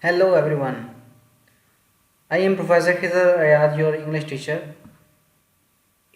Hello everyone. I am Professor Khizar Ayaz, your English teacher.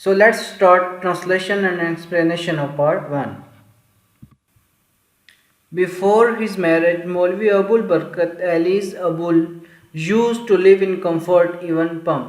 So let's start translation and explanation of part 1. Before his marriage, Maulvi Abul Barkat Ali's Abul used to live in comfort, even Pam.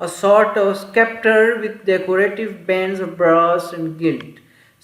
a sort of scepter with decorative bands of brass and gilt.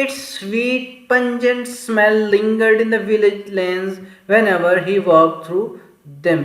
Its sweet pungent smell lingered in the village lanes whenever he walked through them.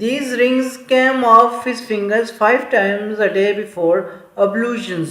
These rings came off his fingers 5 times a day before ablutions.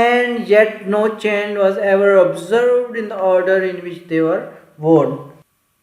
And yet no change was ever observed in the order in which they were worn.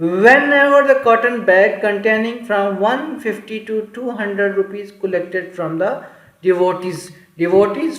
Whenever the cotton bag containing from 150 to 200 rupees collected from the devotees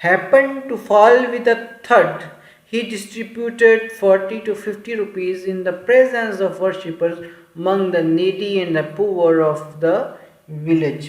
happened to fall with a thud, he distributed 40 to 50 rupees in the presence of worshippers among the needy and the poor of the village.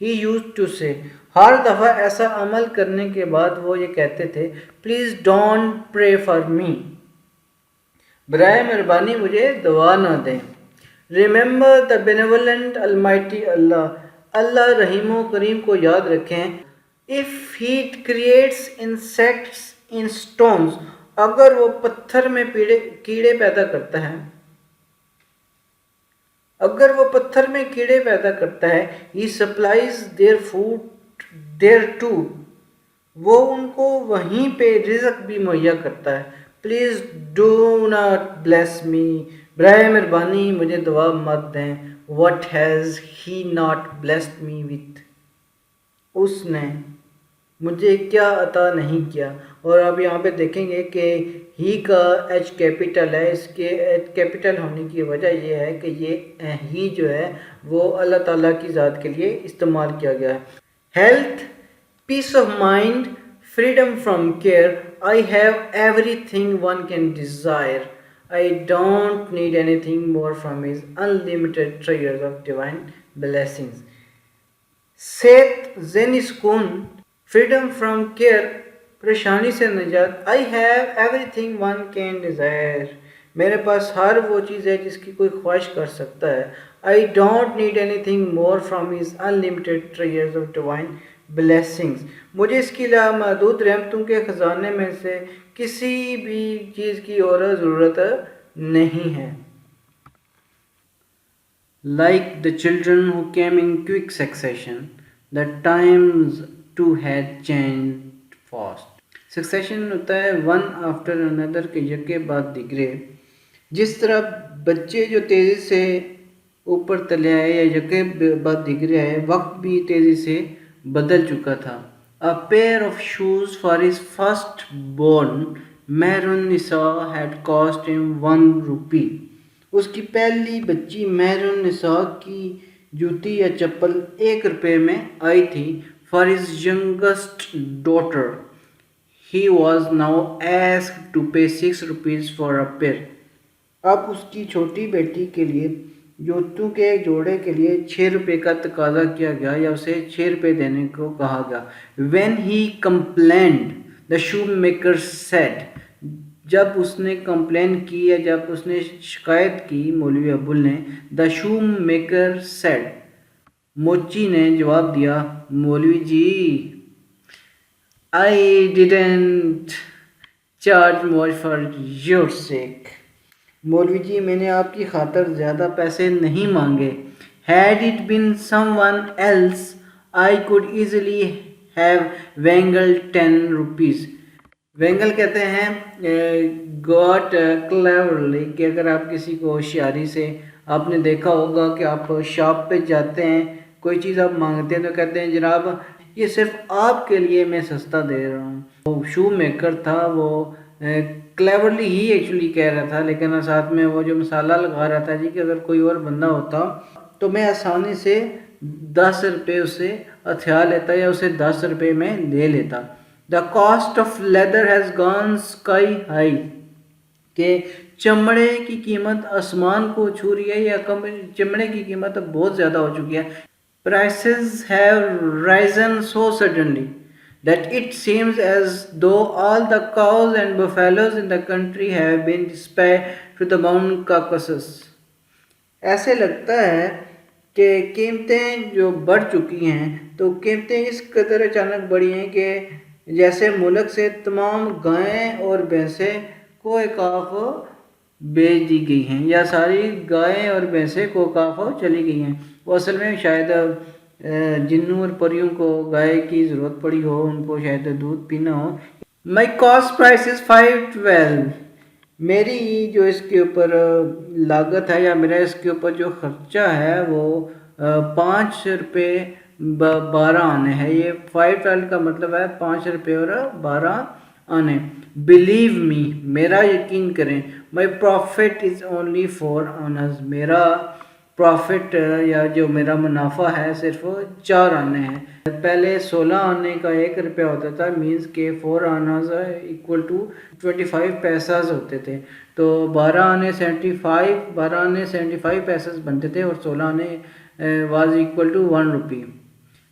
He used to say. ہر دفعہ ایسا عمل کرنے کے بعد وہ یہ کہتے تھے please don't pray for me. برائے مہربانی مجھے دعا نہ دیں. ریممبر دا بینیولنٹ المائٹی اللہ. اللہ رحیم و کریم کو یاد رکھیں. If he creates insects in stones. اگر وہ پتھر میں کیڑے پیدا کرتا ہے. اگر وہ پتھر میں کیڑے پیدا کرتا ہے. He supplies their food there too. وہ ان کو وہیں پہ رزق بھی مہیا کرتا ہے. Please do not bless me. برائے مہربانی مجھے دعا مت دیں. What has he not blessed me with. اس نے مجھے کیا عطا نہیں کیا. اور اب یہاں پہ دیکھیں گے کہ ہی کا ایچ کیپیٹل ہے. اس کے ایچ کیپیٹل ہونے کی وجہ یہ ہے کہ یہ ہی جو ہے وہ اللہ تعالیٰ کی ذات کے لیے استعمال کیا گیا ہے. Health, peace of mind, freedom from care. I have everything one can desire. I don't need anything more from his unlimited treasures of divine blessings. Seth Zeniskun, freedom from care, پریشانی سے نجات. I have everything one can desire. میرے پاس ہر وہ چیز ہے جس کی کوئی خواہش کر سکتا ہے. I don't need anything more from his unlimited treasures of divine blessings. مجھے اس کی لامحدود رحمتوں کے خزانے میں سے کسی بھی چیز کی اور ضرورت نہیں ہے. Like the children who came in quick succession, the times too had changed fast. Succession ہوتا ہے one after another کے یکے بعد دیگرے. جس طرح بچے جو تیزی سے اوپر تلے آئے یا یکے بعد دیگرے آئے, وقت بھی تیزی سے بدل چکا تھا. A pair of shoes for his first born Mehrun Nisa had cost him 1 rupee. اس کی پہلی بچی مہرون نساء کی جوتی یا چپل 1 روپے میں آئی تھی. For his youngest daughter he was now asked to pay 6 rupees for a pair. اب اس کی چھوٹی بیٹی کے لیے جوتوں کے ایک جوڑے کے لیے 6 روپے کا تقاضا کیا گیا یا اسے 6 روپے دینے کو کہا گیا. When he complained, the shoemaker said. جب اس نے کمپلین کی یا جب اس نے شکایت کی مولوی ابول نے, the shoemaker said. موچی نے جواب دیا, مولوی جی I didn't charge more for your sake. مولوی جی میں نے آپ کی خاطر زیادہ پیسے نہیں مانگے. Had it been someone else, I could easily have wangled 10 rupees. وینگل کہتے ہیں گاٹ کلیورلی, کہ اگر آپ کسی کو ہوشیاری سے, آپ نے دیکھا ہوگا کہ آپ شاپ پہ جاتے ہیں, کوئی چیز آپ مانگتے ہیں تو کہتے ہیں جناب یہ صرف آپ کے لیے میں سستا دے رہا ہوں. وہ شو میکر تھا, وہ کلیورلی ہی ایکچولی کہہ رہا تھا, لیکن ساتھ میں وہ جو مسالہ لگا رہا تھا جی کہ اگر کوئی اور بندہ ہوتا تو میں آسانی سے 10 روپے اسے ہتھیار لیتا یا اسے 10 روپے میں لے لیتا. The cost of leather has gone sky high. کہ چمڑے کی قیمت آسمان کو چھو رہی ہے یا چمڑے کی قیمت بہت زیادہ ہو چکی ہے. Prices have risen so suddenly that it seems as though all the cows and buffaloes in the country have been dispatched to the Mount Caucasus. ایسے لگتا ہے کہ قیمتیں جو بڑھ چکی ہیں تو قیمتیں اس قدر اچانک بڑھی ہیں کہ جیسے ملک سے تمام گائیں اور بھینسیں کوہ کاف بیچ دی گئی ہیں یا ساری گائیں اور بھینسیں کوہ کاف چلی گئی ہیں. وہ اصل میں شاید جنوں اور پریوں کو گائے کی ضرورت پڑی ہو, ان کو شاید دودھ پینا ہو. My cost price is 512. میری جو اس کے اوپر لاگت ہے یا میرا اس کے اوپر جو خرچہ ہے وہ 5 روپے 12 آنے ہے. یہ 512 کا مطلب ہے 5 روپے اور 12 آنے. Believe me, میرا یقین کریں. My profit is only 4 annas. میرا پروفٹ یا جو میرا منافع ہے صرف 4 آنے ہیں. پہلے 16 آنے کا 1 روپیہ ہوتا تھا, مینز کہ 4 آناز ایکول ٹو 25 پیساز ہوتے تھے. تو 12 آنے 75 پیساز بنتے تھے اور 16 آنے was equal to 1 rupee.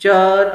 4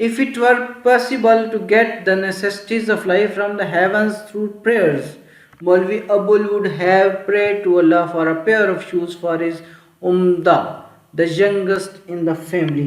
If it were possible to get the necessities of life from the heavens through prayers, Maulvi Abul would have prayed to Allah for a pair of shoes for his Umda, the youngest in the family.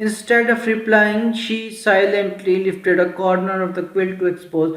instead of replying she silently lifted a corner of the quilt to expose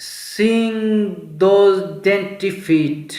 Seeing those dainty feet,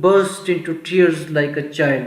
burst into tears like a child,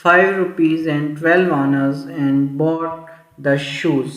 5 rupees and 12 annas and bought the shoes.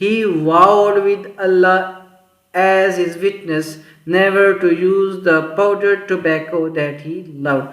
he vowed with Allah as his witness never to use the powdered tobacco that he loved.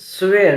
swear,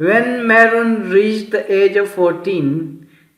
When Mehrun reached the age of 14,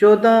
14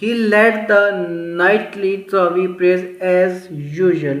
he led the nightly Tarawih prayers as usual.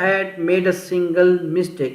had made a single mistake,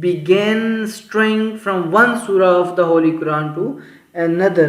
began straying from one surah of the Holy Quran to another,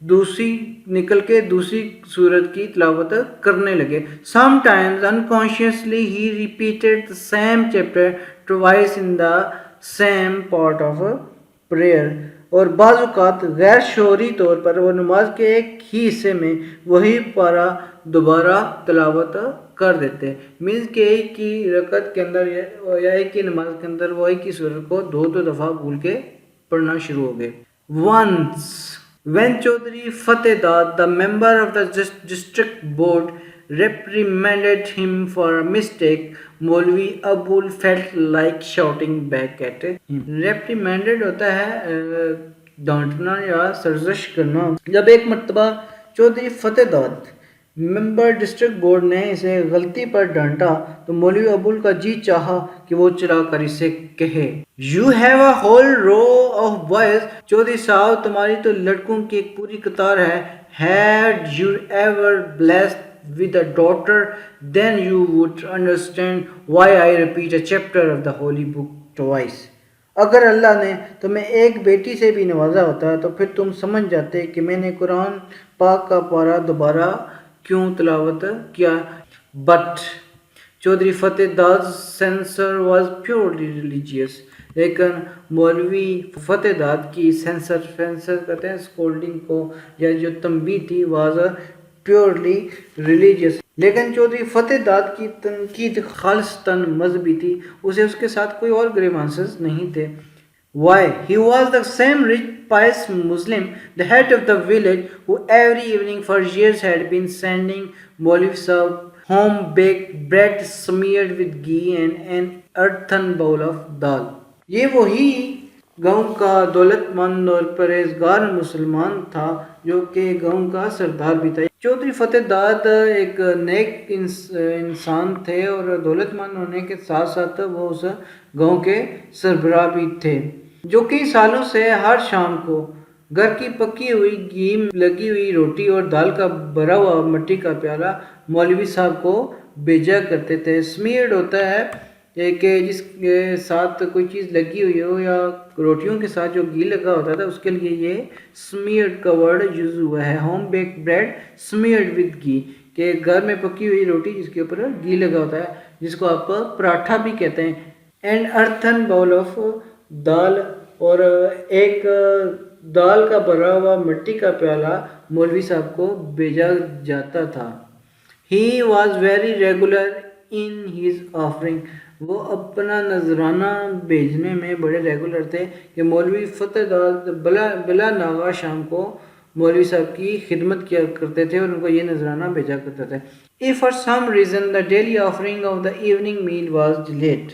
دوسری نکل کے دوسری سورت کی تلاوت کرنے لگے. Sometimes unconsciously he repeated the same chapter twice in the same part of a prayer. اور بعض اوقات غیر شعوری طور پر وہ نماز کے ایک ہی حصے میں وہی پارہ دوبارہ تلاوت کر دیتے. مینس کہ ایک ہی رکعت کے اندر یا ایک ہی نماز کے اندر وہ ایک ہی سورت کو دو دفعہ بھول کے پڑھنا شروع ہو گئے. Once when Chaudhry Fateh Dad, the member of the district board, reprimanded him for a mistake, Maulvi Abul felt like shouting back at him. Reprimanded ہوتا ہے ڈانٹنا یا سرزش کرنا. جب ایک مرتبہ چودھری فتح داد ممبر ڈسٹرکٹ بورڈ نے اسے غلطی پر ڈانٹا تو مولوی ابول کا جی چاہا کہ وہ چلا کر اسے کہے You have a whole row of boys. Chaudhry صاحب تمہاری تو لڑکوں کی ایک پوری قطار ہے. Had you ever blessed with a daughter, then you would understand why I repeat a chapter of the holy book twice. اگر اللہ نے تمہیں ایک بیٹی سے بھی نوازا ہوتا تو پھر تم سمجھ جاتے کہ میں نے قرآن پاک کا پارہ دوبارہ کیوں تلاوت کیا. But Chaudhry Fath داد's censor was purely religious. لیکن مولوی فتح داد کی سینسر کہتے ہیں اسکولڈنگ کو یا جو تنبیہ تھی واز پیورلی ریلیجیس. لیکن چودھری فتح داد کی تنقید خالصتاً مذہبی تھی. اسے اس کے ساتھ کوئی اور گریوانسز نہیں تھے. Why? He was the same rich pious Muslim, the head of the village, who every evening for years had been sending Maulvi Sahib home baked bread smeared with ghee and an earthen bowl of dal. یہ وہی گاؤں کا دولت مند اور پرہیزگار مسلمان تھا جو کہ گاؤں کا سردار بھی تھا. چودھری فتح داد ایک نیک انسان تھے اور دولت مند ہونے کے ساتھ ساتھ وہ اس گاؤں کے سربراہ بھی تھے جو کئی سالوں سے ہر شام کو گھر کی پکی ہوئی گھی لگی ہوئی روٹی اور دال کا بھرا ہوا مٹی کا پیالہ مولوی صاحب کو بھیجا کرتے تھے. سمیئرڈ ہوتا ہے کہ جس کے ساتھ کوئی چیز لگی ہوئی ہو یا روٹیوں کے ساتھ جو گھی لگا ہوتا تھا اس کے لیے یہ سمیئرڈ کا ورڈ یوز ہوا ہے. ہوم بیک بریڈ سمیئرڈ وتھ گھی کہ گھر میں پکی ہوئی روٹی جس کے اوپر گھی لگا ہوتا ہے جس کو آپ پراٹھا بھی کہتے ہیں. اینڈ ارتھن باؤل آف دال اور ایک دال کا بھرا ہوا مٹی کا پیالہ مولوی صاحب کو بھیجا جاتا تھا. He was very regular in his offering. وہ اپنا نذرانہ بھیجنے میں بڑے ریگولر تھے کہ مولوی فتح داد بلا ناغا شام کو مولوی صاحب کی خدمت کیا کرتے تھے اور ان کو یہ نذرانہ بھیجا کرتے تھے. If for some reason the daily offering of the evening meal was delayed,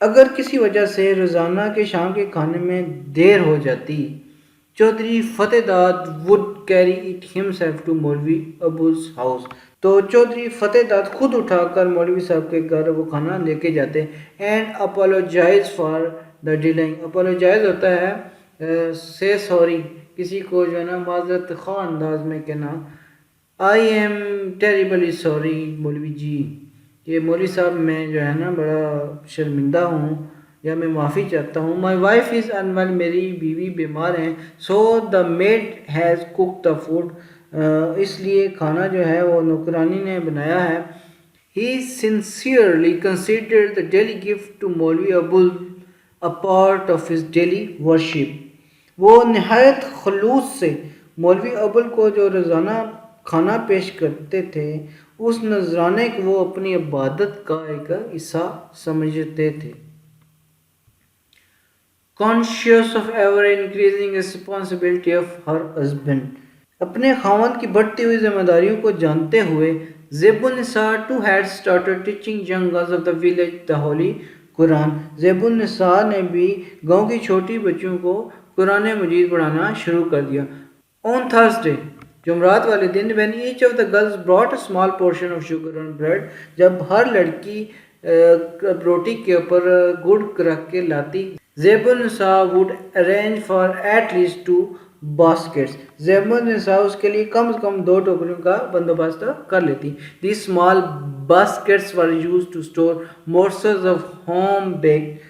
اگر کسی وجہ سے روزانہ کے شام کے کھانے میں دیر ہو جاتی چودھری فتح داد would carry it himself to مولوی ابو's house. تو چودھری فتح داد خود اٹھا کر مولوی صاحب کے گھر وہ کھانا لے کے جاتے. And apologise for the dealing. Apologise ہوتا ہے سے سوری کسی کو جو ہے نا معذرت خواہ انداز میں کہنا. آئی ایم ٹیریبلی سوری مولوی جی کہ مولوی صاحب میں جو ہے نا بڑا شرمندہ ہوں یا میں معافی چاہتا ہوں. My wife is unwell. میری بیوی بیمار ہیں. So the maid has cook the food. اس لیے کھانا جو ہے وہ نوکرانی نے بنایا ہے. He sincerely considered the daily gift to Maulvi Abul a part of his daily worship. وہ نہایت خلوص سے مولوی ابول کو جو روزانہ کھانا پیش کرتے تھے اس نذرانے کو وہ اپنی عبادت کا ایک حصہ سمجھتے تھے. Conscious of ever increasing responsibility of her husband. اپنے خاوند کی بڑھتی ہوئی ذمہ داریوں کو جانتے ہوئے زیب النساء too had started teaching young girls of the village the holy Quran. زیب النساء نے بھی گاؤں کی چھوٹی بچیوں کو قرآن مجید پڑھانا شروع کر دیا. On Thursday, جمعرات والے دن, when each of the girls brought a small portion of sugar and bread, جب ہر لڑکی روٹی کے اوپر گڑ رکھ کے لاتی, زیب النساء would arrange for at least 2 baskets. زیب النساء اس کے لیے کم از کم 2 ٹوکریوں کا بندوبست کر لیتی. These small baskets were used to store morsels of home baked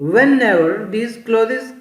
Whenever these clothes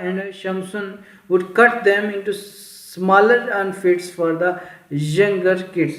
and Shamsun would cut them into smaller outfits for the younger kids।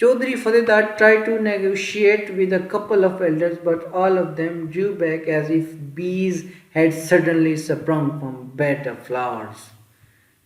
Chaudhry Fatehdat tried to negotiate with a couple of elders, but all of them drew back as if bees had suddenly sprung from a bed of flowers.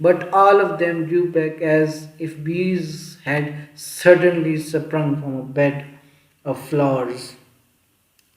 but all of them drew back as if bees had suddenly sprung from a bed of flowers.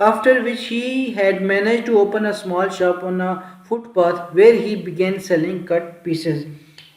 After which he had managed to open a small shop on a footpath where he began selling cut pieces.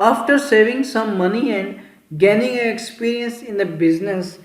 After saving some money and gaining experience in the business,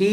he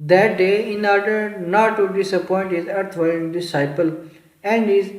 That day, in order not to disappoint his erstwhile disciple and his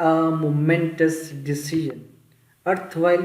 a momentous decision. erstwhile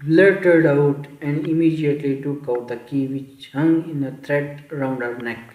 blurted out and immediately took out the key which hung in a thread around her neck.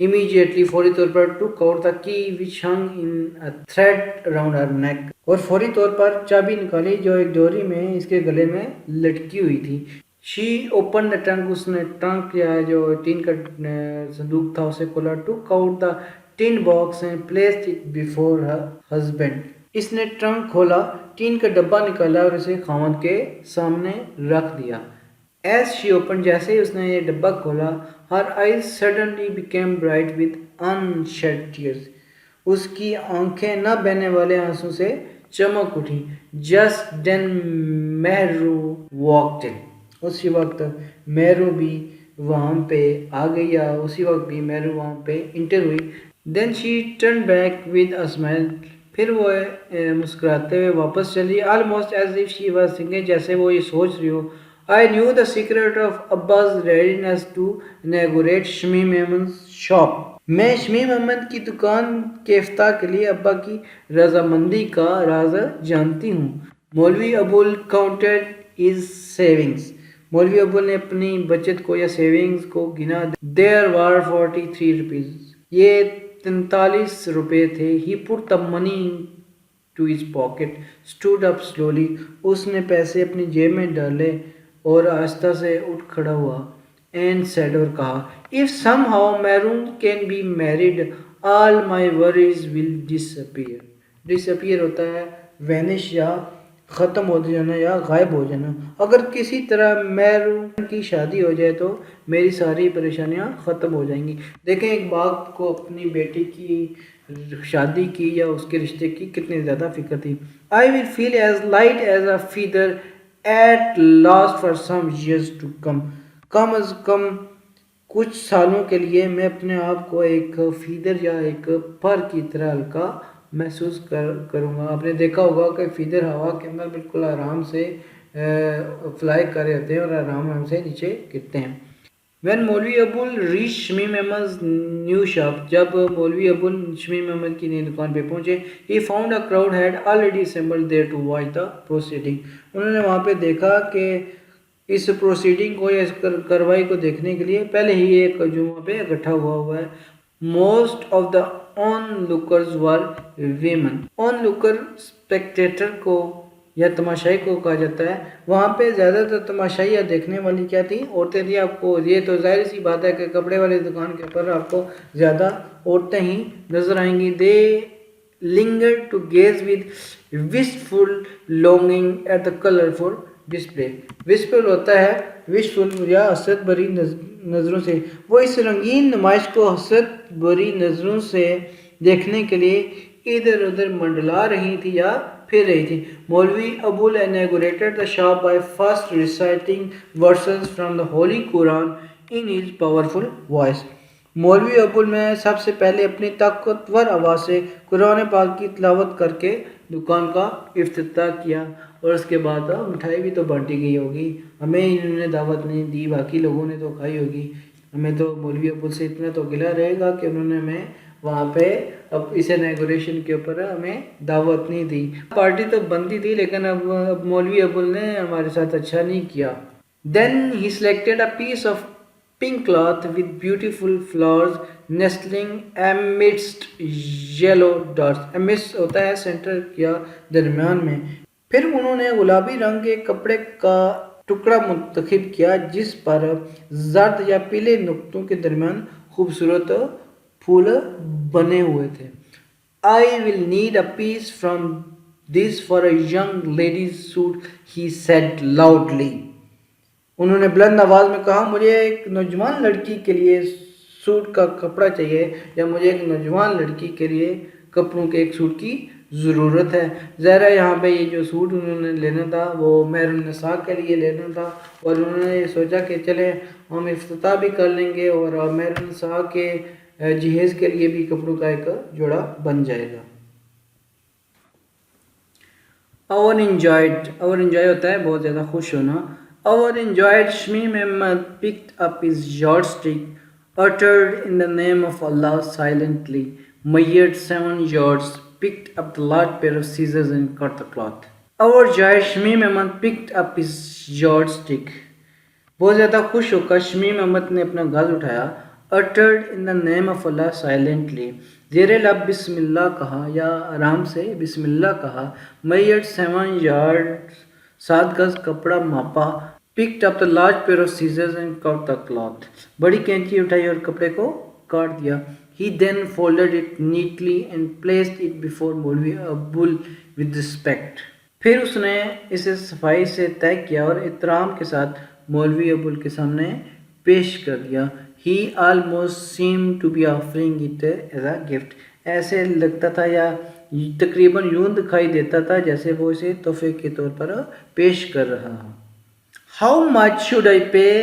immediately فوری طور پر took out the key which hung in a thread around her neck. اور فوری طور پر چابی نکالی جو ایک ڈوری میں اس کے گلے میں لٹکی ہوئی تھی. She opened the trunk. اس نے ٹرنک یا جو ٹین کا صندوق تھا اسے کھولا. Took out the tin box and placed it before her husband. اس نے ٹرنک کھولا, ٹین کا ڈبہ نکالا اور اسے خاوند کے سامنے رکھ دیا. As she opened, جیسے ہی اس نے یہ ڈبہ کھولا, her eyes suddenly became bright with unshed tears. اس کی آنکھیں نہ بہنے والے آنسوں سے چمک اٹھی. Just then Mehru walked in. اسی وقت مہرو بھی وہاں پہ آ گئی یا اسی وقت بھی مہرو وہاں پہ انٹر ہوئی. Then she turned back with a smile. پھر وہ مسکراتے ہوئے واپس چلی. Almost as if she was thinking, جیسے وہ یہ سوچ رہی ہو. I knew the secret of Abba's readiness to inaugurate Shamim احمد's shop. میں شمیم احمد کی دکان کے افتتاح کے لیے ابا کی رضامندی کا راز جانتی ہوں. مولوی ابول counted his savings. مولوی ابول نے اپنی بچت کو یا سیونگز کو گنا. There were 43 rupees. یہ 43 روپے تھے. He put the money to his pocket, stood up slowly. اس نے پیسے اپنی جیب میں ڈالے اور آہستہ سے اٹھ کھڑا ہوا. And said, اور کہا, if somehow Maroon can be married, all my worries will disappear. Disappear ہوتا ہے vanish یا ختم ہو جانا یا غائب ہو جانا. اگر کسی طرح میرون کی شادی ہو جائے تو میری ساری پریشانیاں ختم ہو جائیں گی. دیکھیں ایک باپ کو اپنی بیٹی کی شادی کی یا اس کے رشتے کی کتنی زیادہ فکر تھی. I will feel as light as a feather at last for some years to come. کم از کم کچھ سالوں کے لیے میں اپنے آپ کو ایک فیدر یا ایک پر کی طرح ہلکا محسوس کروں گا. آپ نے دیکھا ہوگا کہ فیدر ہوا کے اندر بالکل آرام سے فلائی کر رہے ہوتے ہیں اور آرام سے نیچے گرتے ہیں. When مولوی Abul reach Shamim Ahmed new shop, جب مولوی ابول شمیم احمد کی نئی دکان پہ پہنچے, he found a crowd had already assembled there to watch the proceeding. انہوں نے وہاں پہ دیکھا کہ اس پروسیڈنگ کو یا اس کارروائی کو دیکھنے کے لیے پہلے ہی ایک جمعہ پہ اکٹھا ہوا ہے. Most of the onlookers were women. onlooker spectator کو یا تماشائی کو کہا جاتا ہے. وہاں پہ زیادہ تر تماشائی یا دیکھنے والی کیا تھی؟ عورتیں تھیں. آپ کو یہ تو ظاہر سی بات ہے کہ کپڑے والی دکان کے اوپر آپ کو زیادہ عورتیں ہی نظر آئیں گی. They lingered to gaze with wistful longing at the colorful display. wistful ہوتا ہے wishful یا حسرت بھری نظروں سے. وہ اس رنگین نمائش کو حسرت بھری نظروں سے دیکھنے کے لیے ادھر ادھر منڈلا رہی تھی یا پھر رہی تھی. مولوی ابول inaugurated the shop by first reciting verses from the Holy Quran in his powerful voice. مولوی ابول میں سب سے پہلے اپنی طاقتور آواز سے قرآن پاک کی تلاوت کر کے دکان کا افتتاح کیا. اور اس کے بعد مٹھائی بھی تو بانٹی گئی ہوگی. ہمیں انہوں نے دعوت نہیں دی, باقی لوگوں نے تو کھائی ہوگی. ہمیں تو مولوی ابول سے اتنا تو گلہ رہے گا کہ انہوں نے ہمیں وہاں پہ اب اس انیگوریشن کے اوپر ہمیں دعوت نہیں دی. پارٹی تو بنتی تھی لیکن اب مولوی ابول نے ہمارے ساتھ اچھا نہیں کیا. Then he selected a piece of pink cloth with beautiful flowers nestling amidst yellow dots. amidst ہوتا ہے سینٹر یا درمیان میں. پھر انہوں نے گلابی رنگ کے کپڑے کا ٹکڑا منتخب کیا جس پر زرد یا پیلے نقطوں کے درمیان خوبصورت پھول بنے ہوئے تھے. I will need a piece from this for a young lady's suit, he said loudly. انہوں نے بلند آواز میں کہا, مجھے ایک نوجوان لڑکی کے لیے سوٹ کا کپڑا چاہیے یا مجھے ایک نوجوان لڑکی کے لیے کپڑوں کے ایک سوٹ کی ضرورت ہے. ظاہر ہے یہاں پہ یہ جو سوٹ انہوں نے لینا تھا وہ مہر النساء کے لیے لینا تھا اور انہوں نے یہ سوچا کہ چلیں ہم افتتاح بھی کر لیں گے اور مہر النساء کے جہیز کے لیے بھی کپڑوں کا ایک جوڑا بن جائے گا. اور انجوائے ہوتا ہے بہت زیادہ خوش ہونا. Our enjoyed Shmim Ahmad picked up his yardstick, uttered in the name of Allah silently, measured 7 yards, picked up the large pair of scissors and cut the cloth. Our enjoyed Shmim Ahmad picked up his yardstick. بہت زیادہ خوش ہو کر شمیم احمد نے اپنا گز اٹھایا uttered in the name of Allah silently. زیر لب بسم اللہ کہا یا آرام سے بسم اللہ کہا. Measured 7 yards 7 گز کپڑا ماپا. Picked up the large pair of scissors and cut the cloth. بڑی کینچی اٹھائی اور کپڑے کو کاٹ دیا. He then folded it neatly and placed it before مولوی ابول with respect. پھر اس نے اسے صفائی سے طے کیا اور احترام کے ساتھ مولوی ابول کے سامنے پیش کر دیا. He almost seemed to be offering it as a gift. ایسے لگتا تھا یا تقریباً یوں دکھائی دیتا تھا جیسے وہ اسے تحفے کے طور پر پیش کر رہا ہو. How much should I pay?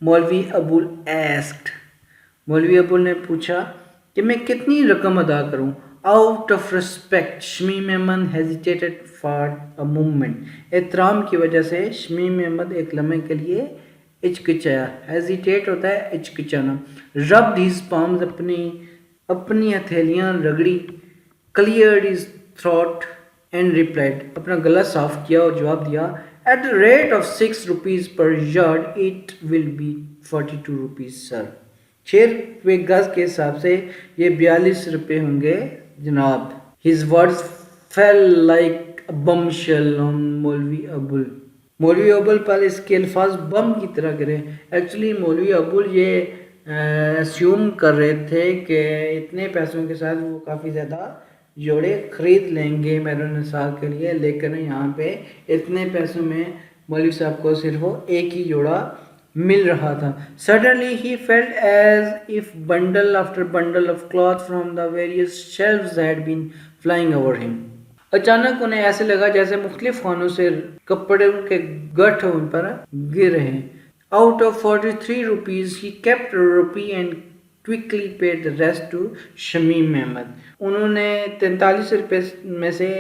مولوی ابول asked. مولوی ابول نے پوچھا کہ میں کتنی رقم ادا کروں. Out of respect, Shamim Ahmad hesitated for a moment. احترام کی وجہ سے شمیم احمد ایک لمحے کے لیے ہچکچایا. hesitate ہوتا ہے ہچکچانا. rubbed his palms اپنی ہتھیلیاں رگڑی. cleared his throat and replied. اپنا گلا صاف کیا اور جواب دیا. at the rate of 6 rupees per yard it will be 42 rupees sir. 6 روپے گز کے حساب سے یہ 42 روپے ہوں گے جناب. his words fell like a bombshell on مولوی ابول. مولوی ابول پر اس کے الفاظ بم کی طرح گرے. ایکچولی مولوی ابول یہ اسیوم کر رہے تھے کہ اتنے پیسوں کے ساتھ وہ کافی زیادہ جوڑے خرید لیں گے مہر نساء کے لیے، لیکن یہاں پہ اتنے پیسوں میں مولوی صاحب کو صرف ایک ہی جوڑا مل رہا تھا. Suddenly he felt as if bundle after bundle of cloth from the various shelves had been flying over him. اچانک انہیں ایسے لگا جیسے مختلف خانوں سے کپڑے کے گٹھ ان پر گر رہے ہیں. Out of 43 rupees he kept a rupee and quickly paid the rest to Shamim Ahmad. انہوں نے 43 روپے میں سے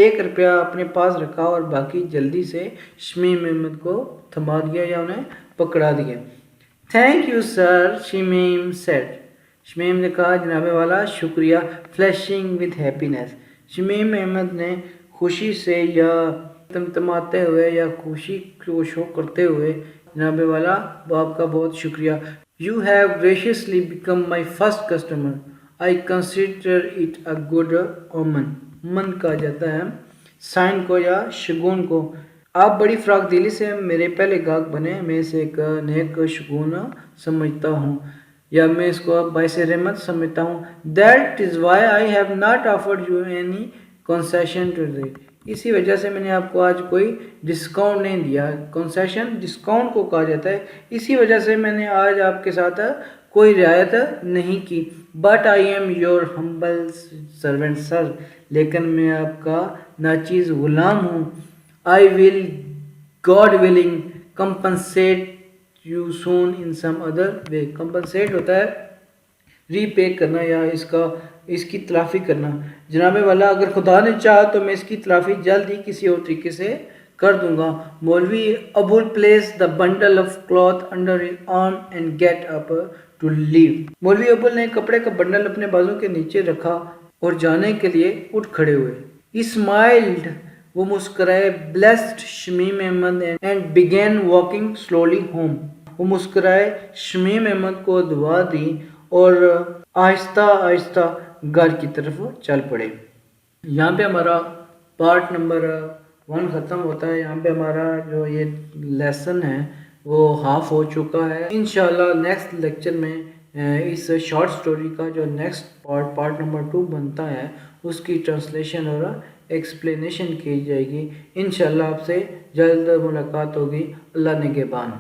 1 روپیہ اپنے پاس رکھا اور باقی جلدی سے شمیم احمد کو تھما دیا یا انہیں پکڑا دیا. Thank you sir, Shamim said. Shamim نے کہا جناب والا شکریہ. Flashing with happiness. Shamim Ahmad نے خوشی سے یا تمتماتے ہوئے یا خوشی کو شو کرتے ہوئے جناب والا آپ کا بہت شکریہ. You have graciously become my first customer. I consider it a good omen. من کہا جاتا ہے سائن کو یا شگون کو. آپ بڑی فراق دلی سے میرے پہلے گاہک بنے. میں اسے ایک نیک شگون سمجھتا ہوں یا میں اس کو باعث رحمت سمجھتا ہوں. That is why I have not offered you any concession today. اسی وجہ سے میں نے آپ کو آج کوئی ڈسکاؤنٹ نہیں دیا. کنسیشن ڈسکاؤنٹ کو کہا جاتا ہے. اسی وجہ سے میں نے آج آپ کے ساتھ کوئی رعایت نہیں کی. But I am your humble servant sir. لیکن میں آپ کا ناچیز غلام ہوں. I will God willing compensate you soon in some other way. compensate ہوتا ہے ری پے کرنا یا اس کی تلافی کرنا. جناب والا اگر خدا نے چاہا تو میں اس کی تلافی جلد ہی کسی اور طریقے سے کر دوں گا. مولوی ابول placed the bundle of cloth under his arm and get up to leave. مولوی ابول نے کپڑے کا بنڈل اپنے بازو کے نیچے رکھا اور جانے کے لیے اٹھ کھڑے ہوئے. He smiled. وہ مسکرائے. Blessed Shamim Ahmad and began walking slowly home. وہ مسکرائے شمیم احمد کو دعا دی اور آہستہ آہستہ گھر کی طرف چل پڑے. یہاں پہ ہمارا پارٹ نمبر 1 ختم ہوتا ہے. یہاں پہ ہمارا جو یہ لیسن ہے وہ ہاف ہو چکا ہے. انشاءاللہ نیکسٹ لیکچر میں اس شارٹ سٹوری کا جو نیکسٹ پارٹ نمبر 2 بنتا ہے اس کی ٹرانسلیشن اور ایکسپلینیشن کی جائے گی. انشاءاللہ آپ سے جلد ملاقات ہوگی. اللہ نگہبان.